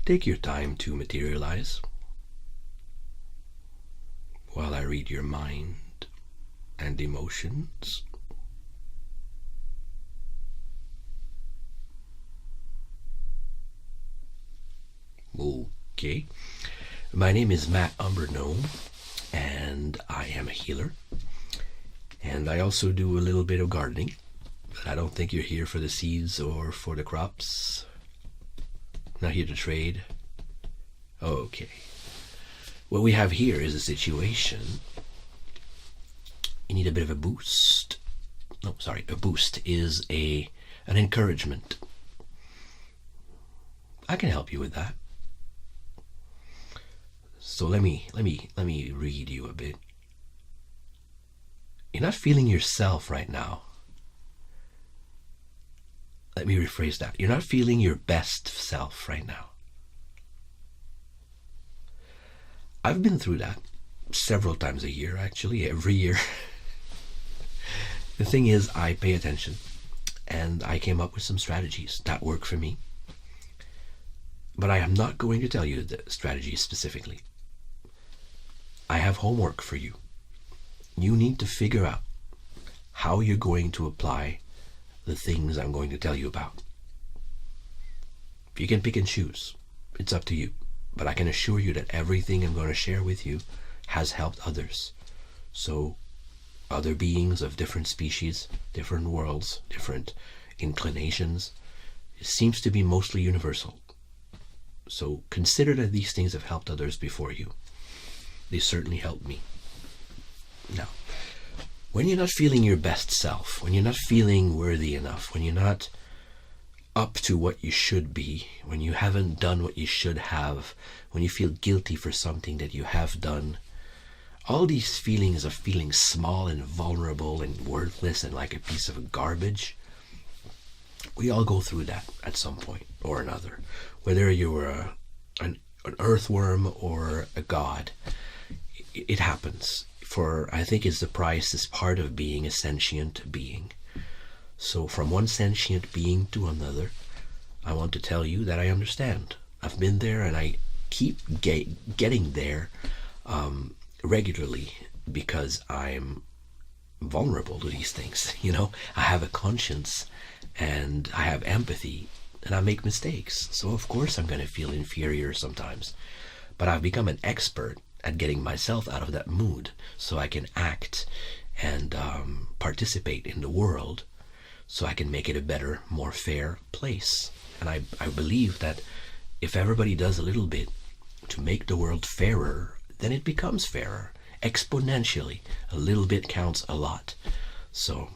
Take your time to materialize while I read your mind and emotions. Okay. My name is Matt Umberno, and I am a healer. And I also do a little bit of gardening, but I don't think you're here for the seeds or for the crops. Not here to trade. Okay. What we have here is a situation. You need a bit of a boost. No, sorry, a boost is an encouragement. I can help you with that. So let me read you a bit. You're not feeling yourself right now. Let me rephrase that. You're not feeling your best self right now. I've been through that several times a year, actually, every year. The thing is, I pay attention, and I came up with some strategies that work for me. But I am not going to tell you the strategies specifically. I have homework for you. You need to figure out how you're going to apply the things I'm going to tell you about. You can pick and choose. It's up to you. But I can assure you that everything I'm going to share with you has helped others. So, other beings of different species, different worlds, different inclinations, it seems to be mostly universal. So consider that these things have helped others before you. They certainly helped me. Now, when you're not feeling your best self, when you're not feeling worthy enough, when you're not up to what you should be, when you haven't done what you should have, when you feel guilty for something that you have done, all these feelings of feeling small and vulnerable and worthless and like a piece of garbage, we all go through that at some point or another. Whether you're an earthworm or a god, it happens. I think it's the price is part of being a sentient being. So from one sentient being to another, I want to tell you that I understand. I've been there, and I keep getting there regularly because I'm vulnerable to these things. I have a conscience and I have empathy, and I make mistakes. So of course I'm going to feel inferior sometimes. But I've become an expert at getting myself out of that mood so I can act and participate in the world so I can make it a better, more fair place. And I believe that if everybody does a little bit to make the world fairer, then it becomes fairer exponentially. A little bit counts a lot. So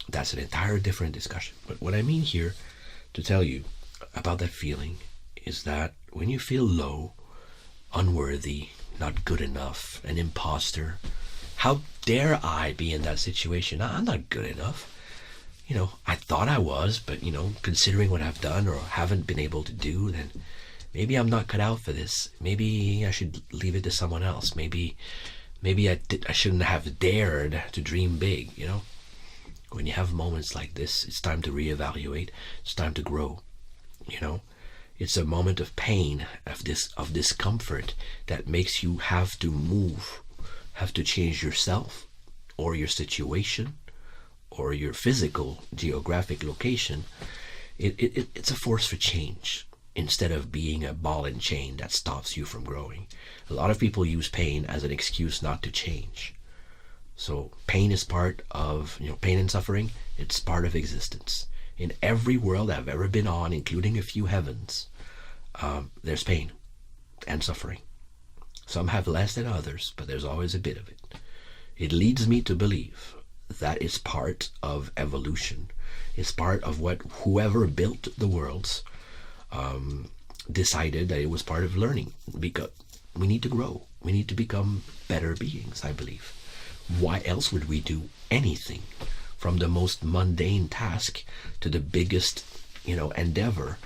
that's an entire different discussion. But what I mean here to tell you about that feeling is that when you feel low, unworthy, not good enough, an imposter, how dare I be in that situation? I'm not good enough. I thought I was, but considering what I've done or haven't been able to do, then maybe I'm not cut out for this. Maybe I should leave it to someone else. Maybe I shouldn't have dared to dream big. When you have moments like this, it's time to reevaluate. It's time to grow. It's a moment of pain, of discomfort that makes you have to move, have to change yourself or your situation or your physical geographic location. It's a force for change instead of being a ball and chain that stops you from growing. A lot of people use pain as an excuse not to change. So pain is part of, pain and suffering, it's part of existence. In every world I've ever been on, including a few heavens, there's pain and suffering. Some have less than others, but there's always a bit of it. It leads me to believe that it's part of evolution. It's part of what whoever built the worlds decided that it was part of learning, because we need to grow. We need to become better beings, I believe. Why else would we do anything? From the most mundane task to the biggest, endeavor,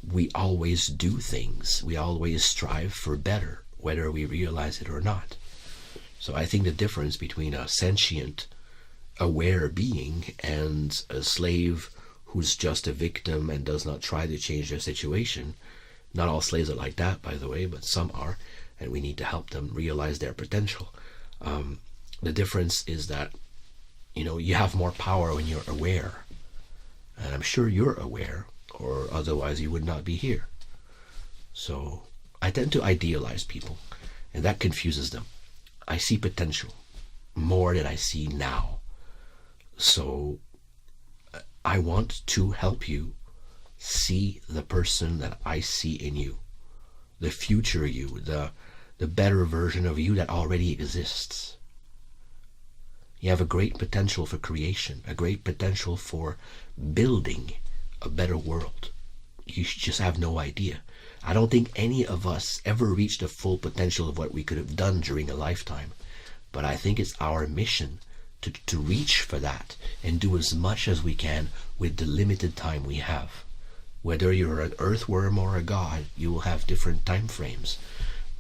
we always do things. We always strive for better, whether we realize it or not. So I think the difference between a sentient, aware being and a slave who's just a victim and does not try to change their situation Not all slaves are like that, by the way, but some are, and we need to help them realize their potential. The difference is that, you have more power when you're aware. And I'm sure you're aware, or otherwise you would not be here. So I tend to idealize people, and that confuses them. I see potential more than I see now. So I want to help you see the person that I see in you, the future you, the better version of you that already exists. You have a great potential for creation, a great potential for building a better world. You just have no idea. I don't think any of us ever reached the full potential of what we could have done during a lifetime. But I think it's our mission to reach for that and do as much as we can with the limited time we have. Whether you're an earthworm or a god, you will have different time frames.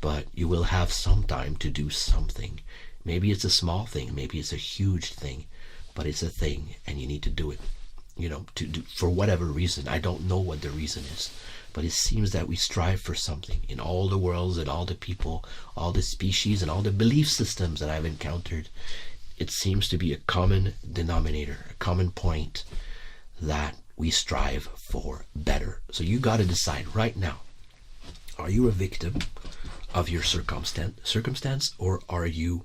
But you will have some time to do something. Maybe it's a small thing, maybe it's a huge thing, but it's a thing, and you need to do it. To do, for whatever reason. I don't know what the reason is, but it seems that we strive for something in all the worlds and all the people, all the species and all the belief systems that I've encountered. It seems to be a common denominator, a common point, that we strive for better. So you got to decide right now, are you a victim of your circumstance, or are you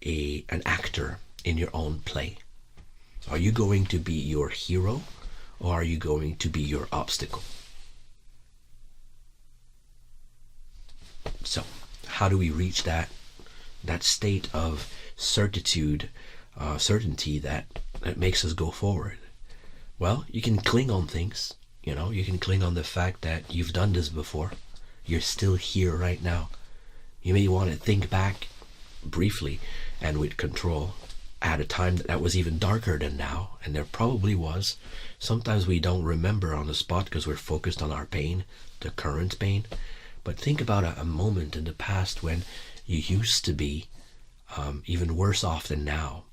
an actor in your own play? Are you going to be your hero, or are you going to be your obstacle? So how do we reach that state of certainty that makes us go forward? Well, you can cling on things. You can cling on the fact that you've done this before. You're still here right now. You may want to think back briefly and with control at a time that was even darker than now, and there probably was. Sometimes we don't remember on the spot because we're focused on our pain, the current pain. But think about a moment in the past when you used to be even worse off than now,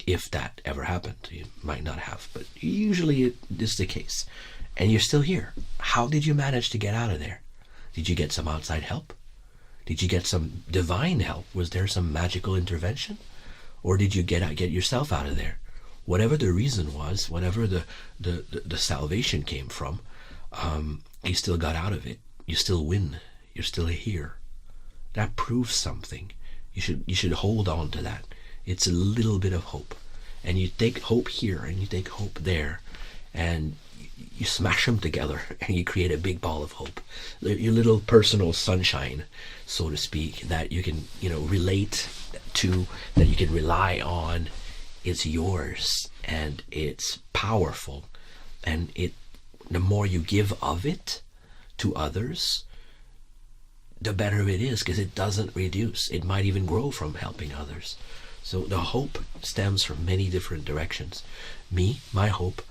if that ever happened. You might not have, but usually it is the case. And you're still here. How did you manage to get out of there? Did you get some outside help? Did you get some divine help? Was there some magical intervention? Or did you get yourself out of there? Whatever the reason was, whatever the salvation came from, you still got out of it. You still win. You're still here. That proves something. You should hold on to that. It's a little bit of hope. And you take hope here and you take hope there, and you smash them together and you create a big ball of hope. Your little personal sunshine, so to speak, that you can relate to, that you can rely on. It's yours and it's powerful, and the more you give of it to others, the better it is, because it doesn't reduce. It might even grow from helping others. So the hope stems from many different directions. My hope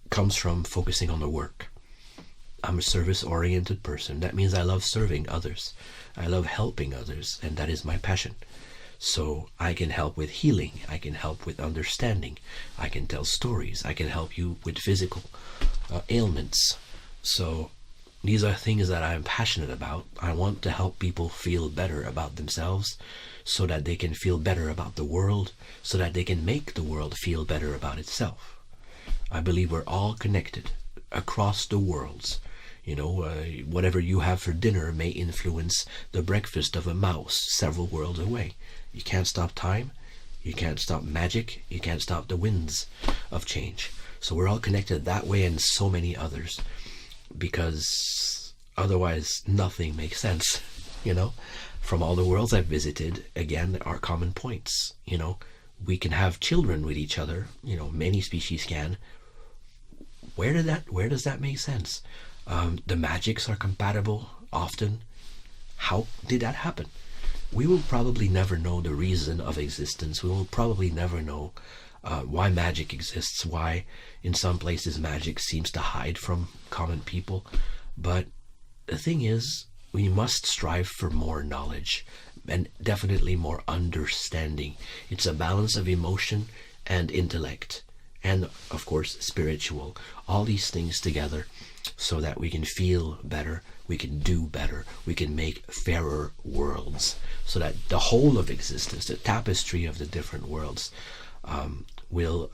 comes from focusing on the work. I'm a service-oriented person. That means I love serving others. I love helping others, and that is my passion. So I can help with healing. I can help with understanding. I can tell stories. I can help you with physical ailments. So these are things that I'm passionate about. I want to help people feel better about themselves, so that they can feel better about the world, so that they can make the world feel better about itself. I believe we're all connected across the worlds. Whatever you have for dinner may influence the breakfast of a mouse several worlds away. You can't stop time. You can't stop magic. You can't stop the winds of change. So we're all connected that way, and so many others, because otherwise nothing makes sense. From all the worlds I've visited, again, there are common points. We can have children with each other. Many species can. Where does that make sense? The magics are compatible often. How did that happen? We will probably never know the reason of existence. We will probably never know why magic exists, why in some places magic seems to hide from common people. But the thing is, we must strive for more knowledge, and definitely more understanding. It's a balance of emotion and intellect, and of course spiritual, all these things together, so that we can feel better, we can do better, we can make fairer worlds, so that the whole of existence, the tapestry of the different worlds, will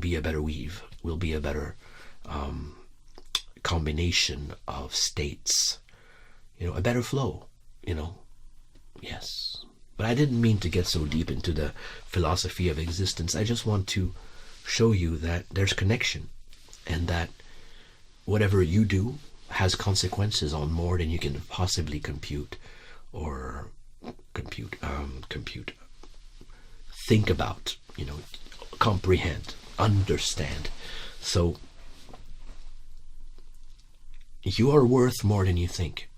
be a better weave, will be a better combination of states, a better flow, Yes. But I didn't mean to get so deep into the philosophy of existence. I just want to show you that there's connection, and that whatever you do has consequences on more than you can possibly compute, or think about, comprehend, understand. So you are worth more than you think.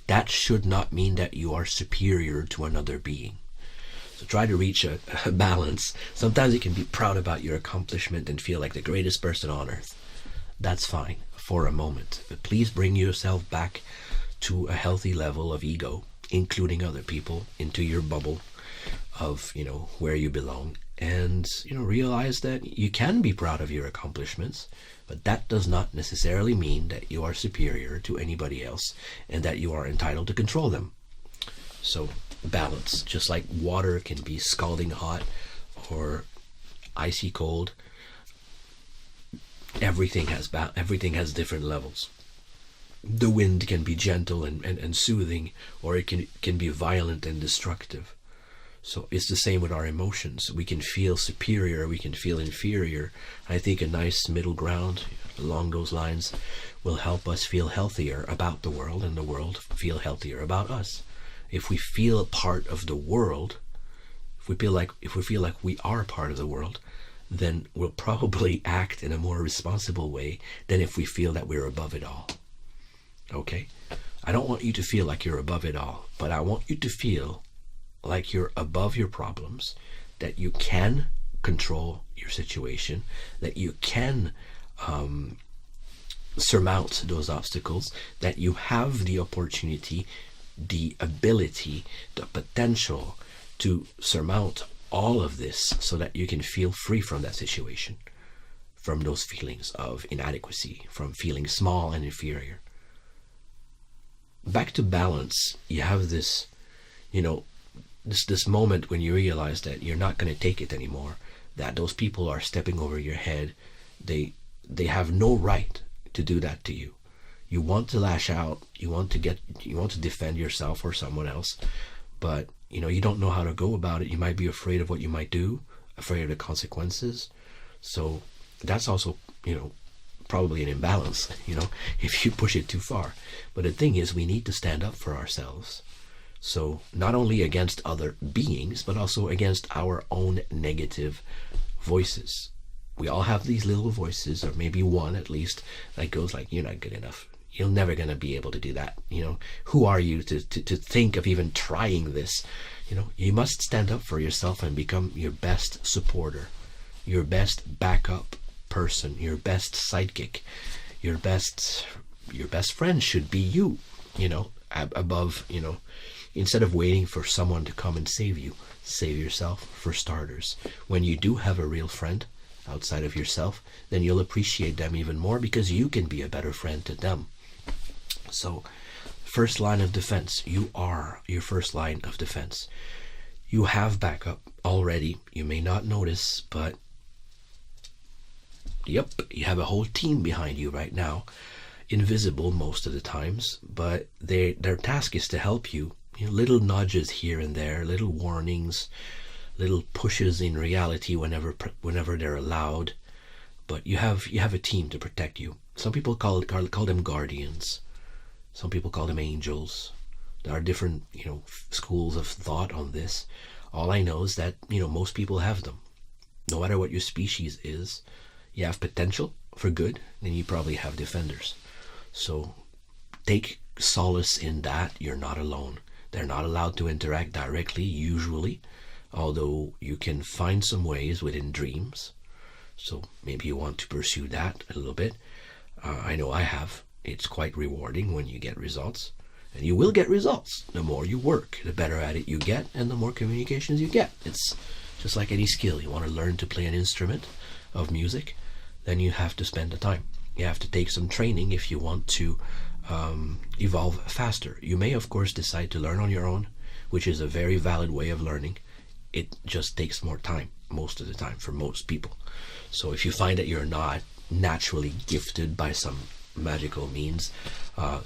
That should not mean that you are superior to another being. So try to reach a balance. Sometimes you can be proud about your accomplishment and feel like the greatest person on earth. That's fine for a moment. But please bring yourself back to a healthy level of ego, including other people, into your bubble of, where you belong. And, realize that you can be proud of your accomplishments, but that does not necessarily mean that you are superior to anybody else and that you are entitled to control them. So balance, just like water can be scalding hot or icy cold, everything has different levels. The wind can be gentle and soothing, or it can be violent and destructive. So it's the same with our emotions. We can feel superior, we can feel inferior. I think a nice middle ground along those lines will help us feel healthier about the world, and the world feel healthier about us. If we feel part of the world, if we feel like we are part of the world, then we'll probably act in a more responsible way than if we feel that we're above it all. Okay? I don't want you to feel like you're above it all, but I want you to feel like you're above your problems, that you can control your situation, that you can surmount those obstacles, that you have the opportunity, the ability, the potential to surmount all of this, so that you can feel free from that situation, from those feelings of inadequacy, from feeling small and inferior. Back to balance, you have this, this moment when you realize that you're not going to take it anymore, that those people are stepping over your head. They have no right to do that to you. You want to lash out, you want to defend yourself or someone else, but you don't know how to go about it. You might be afraid of what you might do, afraid of the consequences. So that's also, probably an imbalance, if you push it too far. But the thing is, we need to stand up for ourselves. So not only against other beings, but also against our own negative voices. We all have these little voices, or maybe one at least, that goes like, you're not good enough. You're never going to be able to do that. Who are you to think of even trying this? You must stand up for yourself and become your best supporter, your best backup person, your best sidekick, your best friend should be you, above, instead of waiting for someone to come and save you, save yourself for starters. When you do have a real friend outside of yourself, then you'll appreciate them even more, because you can be a better friend to them. So, first line of defense, you are your first line of defense. You have backup already. You may not notice, but yep, you have a whole team behind you right now, invisible most of the times, but their task is to help you. Little nudges here and there, little warnings, little pushes in reality whenever they're allowed. But you have a team to protect you. Some people call them guardians. Some people call them angels. There are different schools of thought on this. All I know is that most people have them. No matter what your species is, you have potential for good, then you probably have defenders. So take solace in that. You're not alone. They're not allowed to interact directly, usually, although you can find some ways within dreams. So maybe you want to pursue that a little bit. I know I have. It's quite rewarding when you get results. And you will get results. The more you work, the better at it you get, and the more communications you get. It's just like any skill. You want to learn to play an instrument of music, then you have to spend the time. You have to take some training if you want to evolve faster. You may, of course, decide to learn on your own, which is a very valid way of learning. It just takes more time, most of the time, for most people. So if you find that you're not naturally gifted by some magical means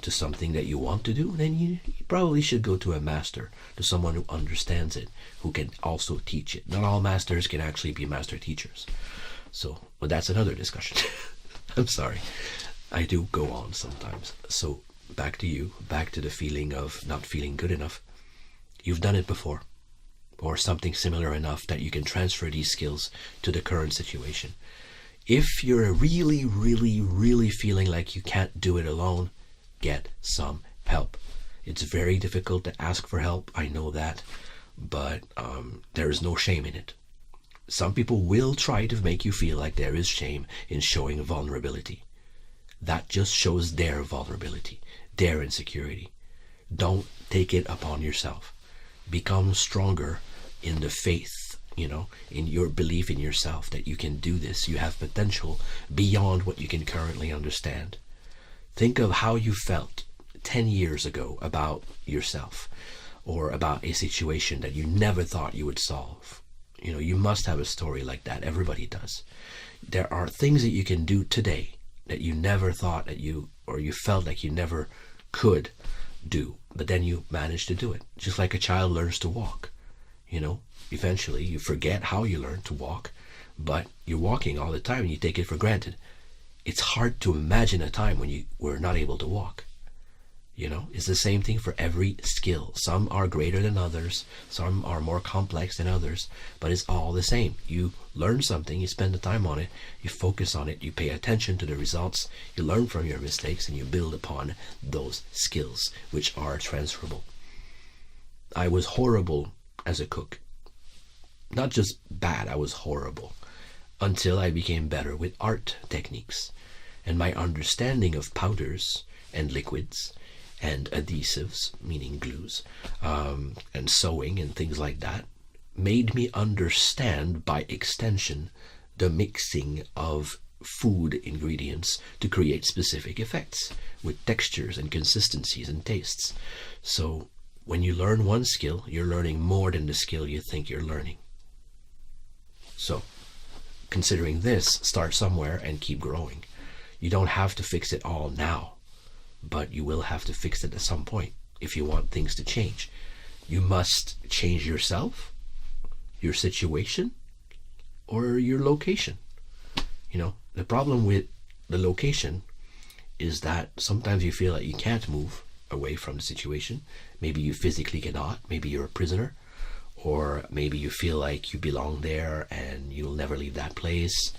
to something that you want to do, then you probably should go to a master, to someone who understands it, who can also teach it. Not all masters can actually be master teachers. So, well, that's another discussion. I'm sorry. I do go on sometimes. So back to you, back to the feeling of not feeling good enough. You've done it before, or something similar enough that you can transfer these skills to the current situation. If you're really, really, really feeling like you can't do it alone, get some help. It's very difficult to ask for help, I know that, but there is no shame in it. Some people will try to make you feel like there is shame in showing vulnerability. That just shows their vulnerability, their insecurity. Don't take it upon yourself. Become stronger in the faith, in your belief in yourself that you can do this. You have potential beyond what you can currently understand. Think of how you felt 10 years ago about yourself, or about a situation that you never thought you would solve. You must have a story like that. Everybody does. There are things that you can do today that you never thought that you felt like you never could do, but then you managed to do it. Just like a child learns to walk. Eventually you forget how you learned to walk, but you're walking all the time and you take it for granted. It's hard to imagine a time when you were not able to walk. It's the same thing for every skill. Some are greater than others, some are more complex than others, but it's all the same. You learn something, you spend the time on it, you focus on it, you pay attention to the results, you learn from your mistakes, and you build upon those skills, which are transferable. I was horrible as a cook. Not just bad, I was horrible, until I became better with art techniques. And my understanding of powders and liquids and adhesives, meaning glues, and sewing and things like that, made me understand by extension the mixing of food ingredients to create specific effects with textures and consistencies and tastes. So when you learn one skill, you're learning more than the skill you think you're learning. So considering this, start somewhere and keep growing. You don't have to fix it all now, but you will have to fix it at some point if you want things to change. You must change yourself, your situation, or your location. The problem with the location is that sometimes you feel like you can't move away from the situation. Maybe you physically cannot. Maybe you're a prisoner, or maybe you feel like you belong there and you'll never leave that place.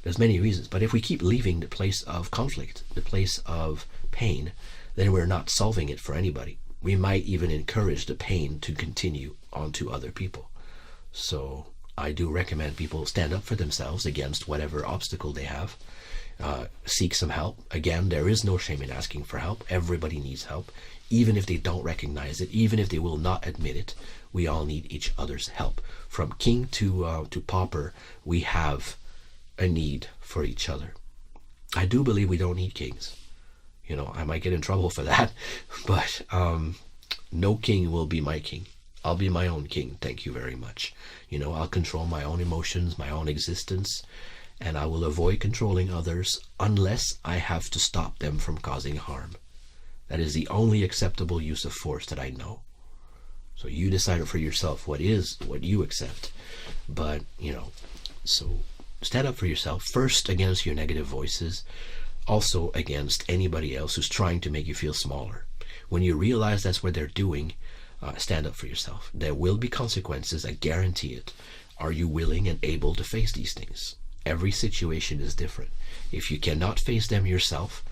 There's many reasons, but if we keep leaving the place of conflict, the place of pain, then we're not solving it for anybody. We might even encourage the pain to continue onto other people. So I do recommend people stand up for themselves against whatever obstacle they have. Seek some help. Again, there is no shame in asking for help. Everybody needs help, even if they don't recognize it, even if they will not admit it. We all need each other's help. From king to pauper, we have a need for each other. I do believe we don't need kings. I might get in trouble for that, but no king will be my king. I'll be my own king, thank you very much. I'll control my own emotions, my own existence, and I will avoid controlling others unless I have to stop them from causing harm. That is the only acceptable use of force that I know. So you decide for yourself what you accept. But, so stand up for yourself, first against your negative voices, also against anybody else who's trying to make you feel smaller. When you realize that's what they're doing, stand up for yourself. There will be consequences, I guarantee it. Are you willing and able to face these things? Every situation is different. If you cannot face them yourself,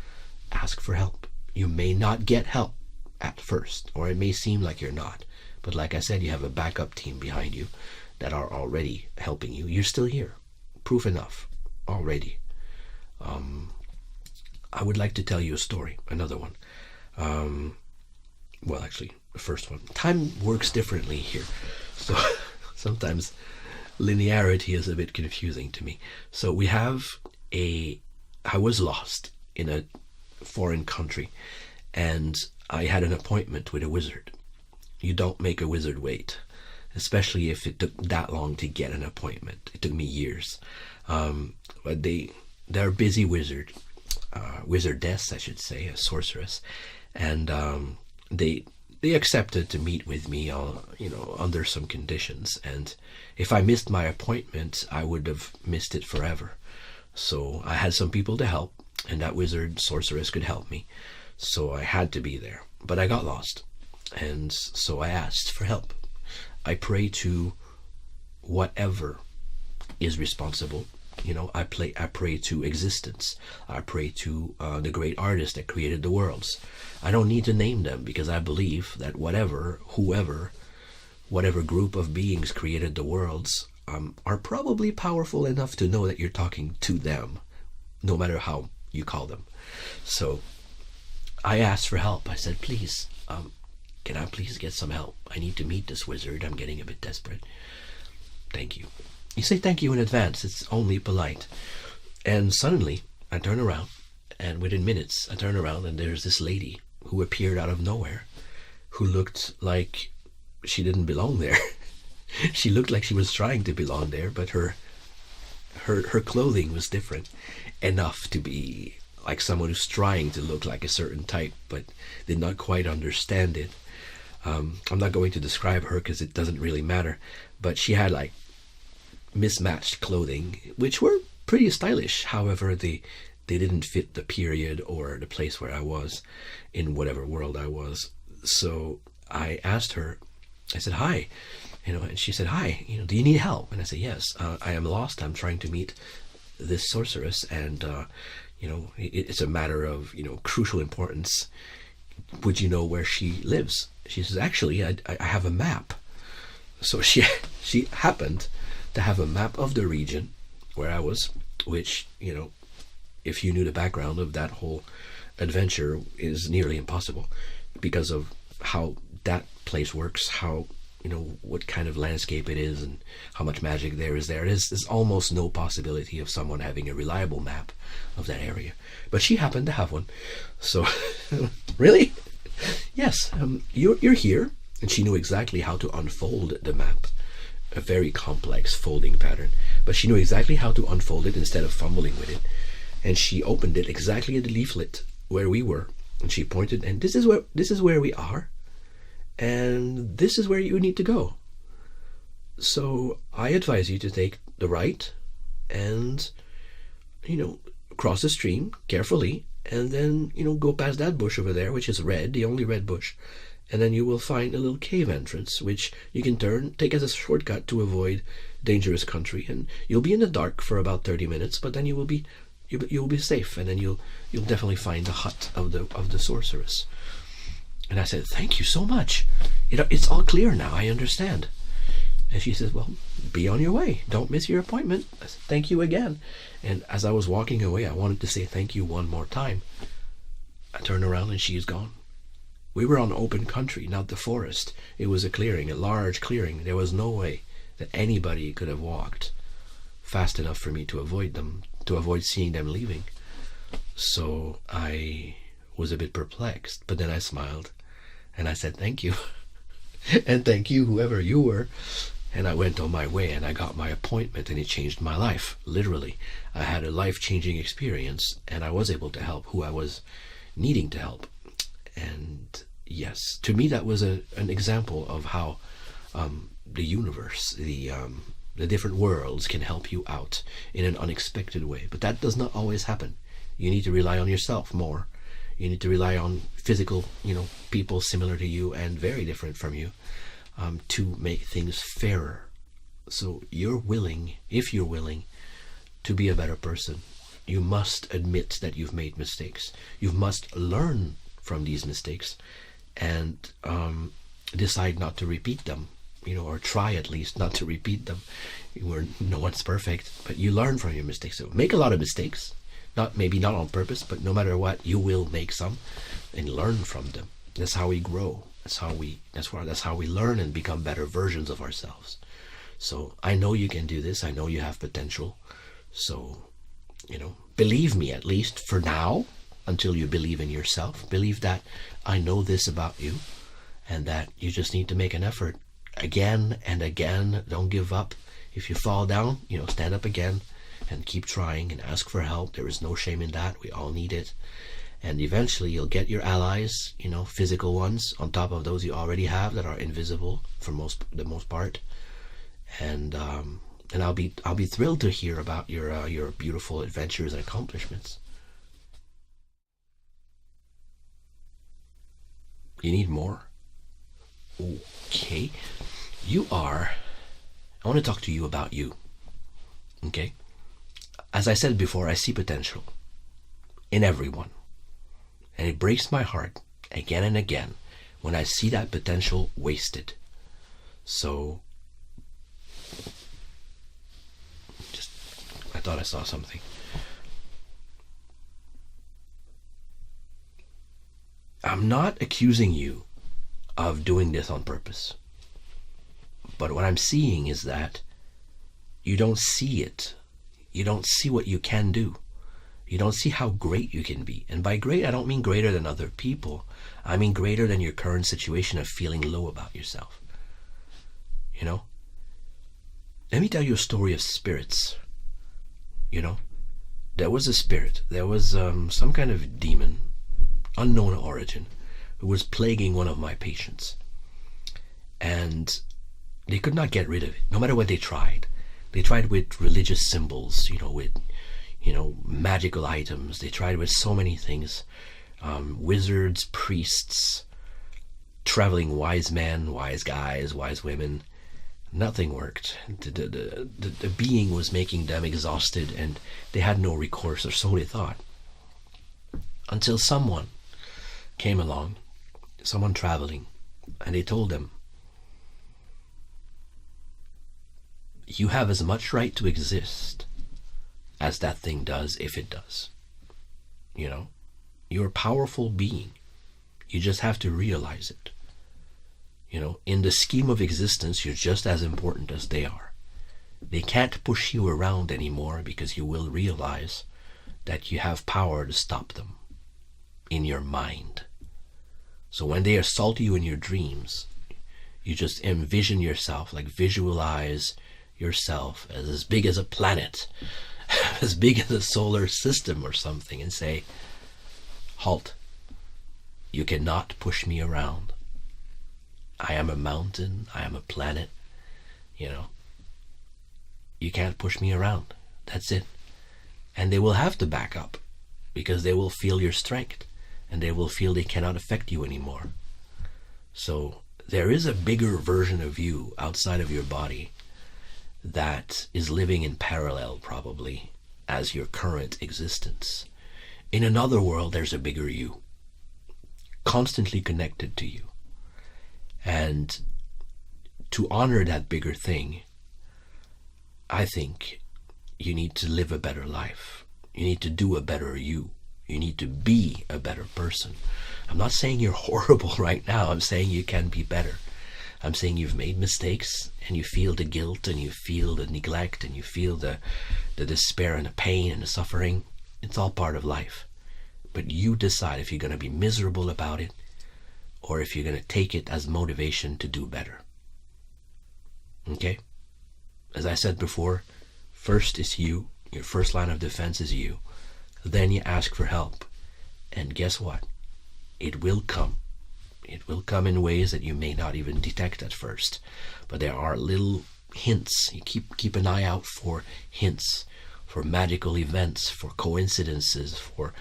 ask for help. You may not get help at first, or it may seem like you're not. But like I said, you have a backup team behind you that are already helping you. You're still here. Proof enough already. I would like to tell you a story, another one. Well, actually, the first one. Time works differently here. So sometimes linearity is a bit confusing to me. So we have I was lost in a foreign country, and I had an appointment with a wizard. You don't make a wizard wait, especially if it took that long to get an appointment. It took me years. But they're a busy wizard, wizardess, I should say, a sorceress, and they accepted to meet with me, under some conditions. And if I missed my appointment, I would have missed it forever. So I had some people to help, and that wizard sorceress could help me. So I had to be there, but I got lost, and so I asked for help. I pray to whatever is responsible. I pray to existence. I pray to the great artist that created the worlds. I don't need to name them, because I believe that whatever group of beings created the worlds are probably powerful enough to know that you're talking to them, no matter how you call them. So I asked for help. I said, please, can I please get some help? I need to meet this wizard. I'm getting a bit desperate. Thank you. You say thank you in advance. It's only polite. And suddenly, I turn around, and within minutes, I turn around, and there's this lady who appeared out of nowhere, who looked like she didn't belong there. She looked like she was trying to belong there, but her clothing was different enough to be like someone who's trying to look like a certain type, but did not quite understand it. I'm not going to describe her because it doesn't really matter, but she had like mismatched clothing, which were pretty stylish. However, they didn't fit the period or the place where I was, in whatever world I was. So I asked her, I said, hi, and she said, hi, do you need help? And I said, yes, I am lost. I'm trying to meet this sorceress, and it's a matter of crucial importance. Would you know where she lives? She says, actually, I have a map. So she happened to have a map of the region where I was, which if you knew the background of that whole adventure, is nearly impossible because of how that place works, how what kind of landscape it is, and how much magic there is there. There's almost no possibility of someone having a reliable map of that area, but she happened to have one. So really, yes, you're here. And she knew exactly how to unfold the map, a very complex folding pattern, but she knew exactly how to unfold it instead of fumbling with it. And she opened it exactly at the leaflet where we were, and she pointed, and this is where we are, and this is where you need to go. So I advise you to take the right and cross the stream carefully, and then go past that bush over there, which is red, the only red bush, and then you will find a little cave entrance which you can take as a shortcut to avoid dangerous country, and you'll be in the dark for about 30 minutes, but then you will be safe, and then you'll definitely find the hut of the sorceress. And I said, thank you so much. It's all clear now. I understand. And she says, well, be on your way. Don't miss your appointment. I said, thank you again. And as I was walking away, I wanted to say thank you one more time. I turned around and she's gone. We were on open country, not the forest. It was a clearing, a large clearing. There was no way that anybody could have walked fast enough for me to avoid seeing them leaving. So I was a bit perplexed, but then I smiled and I said, thank you. And thank you, whoever you were. And I went on my way, and I got my appointment, and it changed my life. Literally, I had a life-changing experience, and I was able to help who I was needing to help. And yes, to me, that was an example of how the universe, the different worlds can help you out in an unexpected way. But that does not always happen. You need to rely on yourself more. You need to rely on physical, people similar to you and very different from you, to make things fairer. So if you're willing to be a better person, you must admit that you've made mistakes. You must learn from these mistakes and decide not to repeat them, or try at least not to repeat them. No one's perfect, but you learn from your mistakes. So make a lot of mistakes. Maybe not on purpose, but no matter what, you will make some and learn from them. That's how we grow. That's how we learn and become better versions of ourselves. So I know you can do this. I know you have potential. So, believe me, at least for now. until you believe in yourself. Believe that I know this about you, and that you just need to make an effort again and again. Don't give up. If you fall down, stand up again and keep trying and ask for help. There is no shame in that. We all need it. And eventually you'll get your allies, physical ones, on top of those you already have that are invisible for the most part. And I'll be thrilled to hear about your beautiful adventures and accomplishments. You need more? Okay. I want to talk to you about you. Okay? As I said before, I see potential in everyone. And it breaks my heart again and again when I see that potential wasted. So, I thought I saw something. I'm not accusing you of doing this on purpose. But what I'm seeing is that you don't see it. You don't see what you can do. You don't see how great you can be. And by great, I don't mean greater than other people. I mean greater than your current situation of feeling low about yourself. Let me tell you a story of spirits. There was a spirit. There was some kind of demon, unknown origin, who was plaguing one of my patients. And they could not get rid of it, no matter what they tried. They tried with religious symbols, with magical items. They tried with so many things. Wizards, priests, traveling wise men, wise guys, wise women. Nothing worked. The being was making them exhausted, and they had no recourse, or so they thought. Until someone came along, someone traveling, and they told them, you have as much right to exist as that thing does, if it does. You're a powerful being. You just have to realize it. In the scheme of existence, you're just as important as they are. They can't push you around anymore, because you will realize that you have power to stop them in your mind. So when they assault you in your dreams, you just envision yourself, visualize yourself as big as a planet, as big as a solar system or something, and say, halt. You cannot push me around. I am a mountain. I am a planet. You can't push me around. That's it. And they will have to back up, because they will feel your strength, and they will feel they cannot affect you anymore. So there is a bigger version of you outside of your body that is living in parallel, probably, as your current existence. In another world, there's a bigger you, constantly connected to you. And to honor that bigger thing, I think you need to live a better life. You need to do a better you. You need to be a better person. I'm not saying you're horrible right now. I'm saying you can be better. I'm saying you've made mistakes, and you feel the guilt, and you feel the neglect, and you feel the despair and the pain and the suffering. It's all part of life. But you decide if you're going to be miserable about it, or if you're going to take it as motivation to do better. Okay? As I said before, first is you. Your first line of defense is you. Then you ask for help. And guess what? It will come. It will come in ways that you may not even detect at first. But there are little hints. You keep an eye out for hints, for magical events, for coincidences, for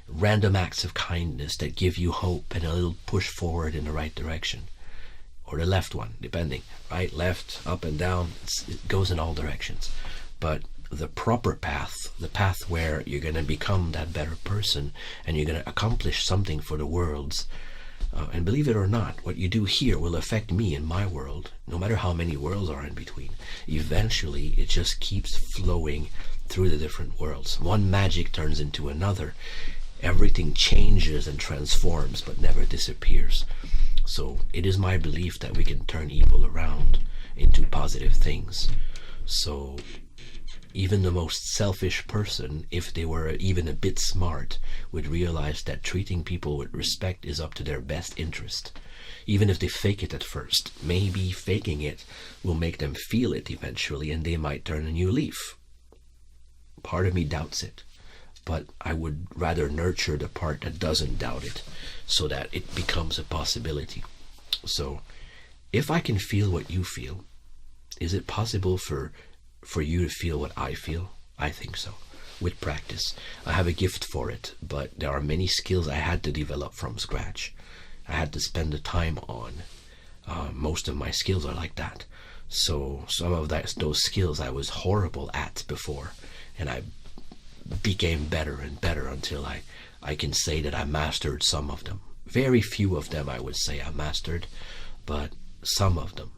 random acts of kindness that give you hope and a little push forward in the right direction. Or the left one, depending. Right, left, up and down. It goes in all directions. But the proper path, the path where you're going to become that better person, and you're going to accomplish something for the world's, and believe it or not, what you do here will affect me in my world, no matter how many worlds are in between. Eventually, it just keeps flowing through the different worlds. One magic turns into another. Everything changes and transforms, but never disappears. So it is my belief that we can turn evil around into positive things. So Even the most selfish person, if they were even a bit smart, would realize that treating people with respect is up to their best interest. Even if they fake it at first, maybe faking it will make them feel it eventually, and they might turn a new leaf. Part of me doubts it, but I would rather nurture the part that doesn't doubt it, so that it becomes a possibility. So, if I can feel what you feel, is it possible for you to feel what I feel? I think so. With practice. I have a gift for it, but there are many skills I had to develop from scratch. I had to spend the time on. Most of my skills are like that. So some of those skills I was horrible at before, and I became better and better until I can say that I mastered some of them. Very few of them I would say I mastered, but some of them.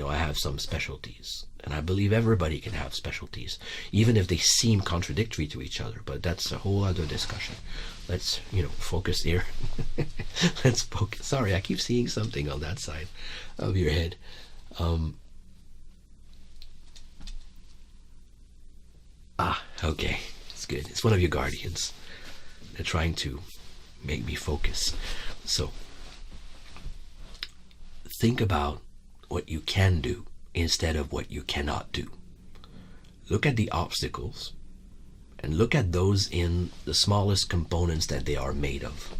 I have some specialties, and I believe everybody can have specialties, even if they seem contradictory to each other, but that's a whole other discussion. Let's, focus here. Let's focus. Sorry, I keep seeing something on that side of your head. Okay, it's good. It's one of your guardians. They're trying to make me focus. So, think about what you can do instead of what you cannot do. Look at the obstacles and look at those in the smallest components that they are made of.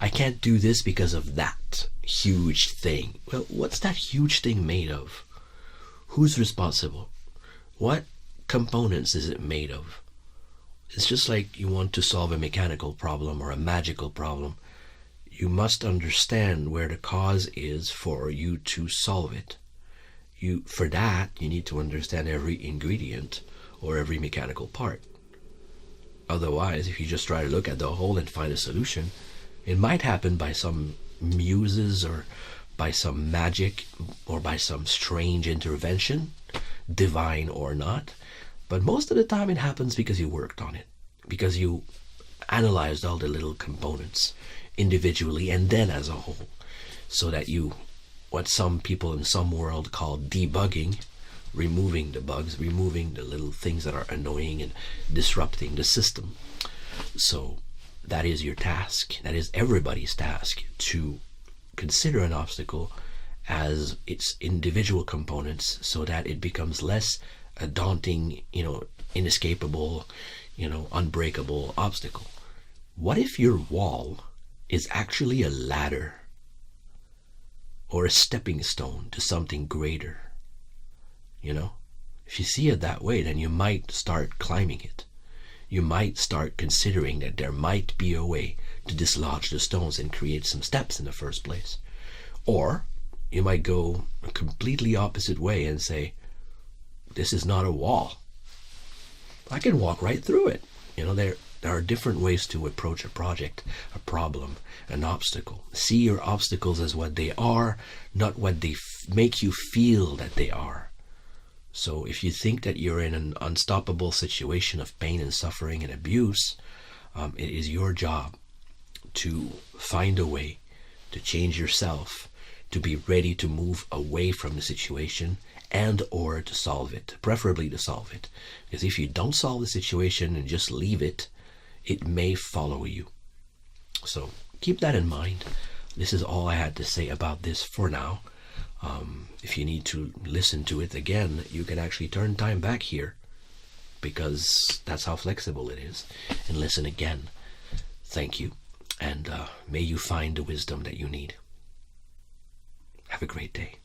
I can't do this because of that huge thing. Well, what's that huge thing made of? Who's responsible? What components is it made of? It's just like you want to solve a mechanical problem or a magical problem. You must understand where the cause is for you to solve it. For that, you need to understand every ingredient or every mechanical part. Otherwise, if you just try to look at the whole and find a solution, it might happen by some muses or by some magic or by some strange intervention, divine or not. But most of the time it happens because you worked on it, because you analyzed all the little components individually and then as a whole, so that what some people in some world call debugging, removing the bugs, removing the little things that are annoying and disrupting the system. So that is your task. That is everybody's task, to consider an obstacle as its individual components so that it becomes less a daunting, inescapable, unbreakable obstacle. What if your wall is actually a ladder or a stepping stone to something greater? If you see it that way, then you might start climbing it. You might start considering that there might be a way to dislodge the stones and create some steps in the first place. Or you might go a completely opposite way and say, this is not a wall. I can walk right through it. There are different ways to approach a project, a problem, an obstacle. See your obstacles as what they are, not what they make you feel that they are. So if you think that you're in an unstoppable situation of pain and suffering and abuse, it is your job to find a way to change yourself, to be ready to move away from the situation and or to solve it, preferably to solve it. Because if you don't solve the situation and just leave it, it may follow you. So keep that in mind. This is all I had to say about this for now. If you need to listen to it again, you can actually turn time back here, because that's how flexible it is, and listen again. Thank you, and may you find the wisdom that you need. Have a great day.